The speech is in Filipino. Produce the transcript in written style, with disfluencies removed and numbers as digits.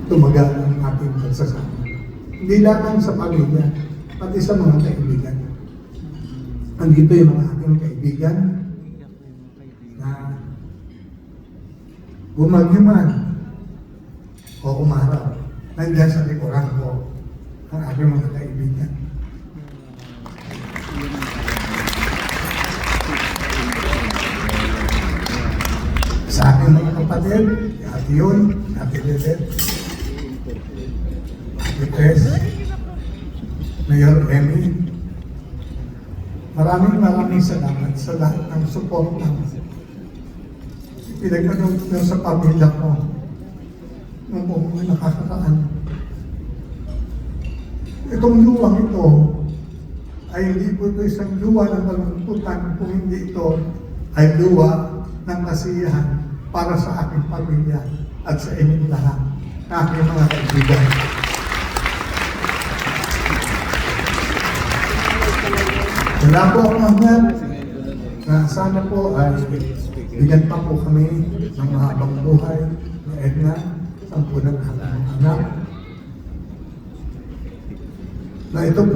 tumagal ang ating pagsasama. Hindi lamang sa pamilya, pati sa mga kaibigan. Andito yung mga ating kaibigan na bumagyo man o umaraw, nandiyan sa likuran ko ang aking mga kaibigan. Sa aking mga kapatid, Ate Yun, Ate Lilet, Ate Tess, Mayor Emmy, maraming salamat sa lahat ng support ng pinagpanood nyo sa pamilya ko nung buong nakakaraan. Itong luwang ito ay hindi po ito isang luwa ng malungkutan kung hindi ito ay luwa ng kasiyahan para sa aking pamilya at sa inyong lahat, aking mga kaibigan. Wala po akong hangad na sana po ay bigyan pa po kami ng mahabang buhay na Edna, 10 ng aking anak, na ito po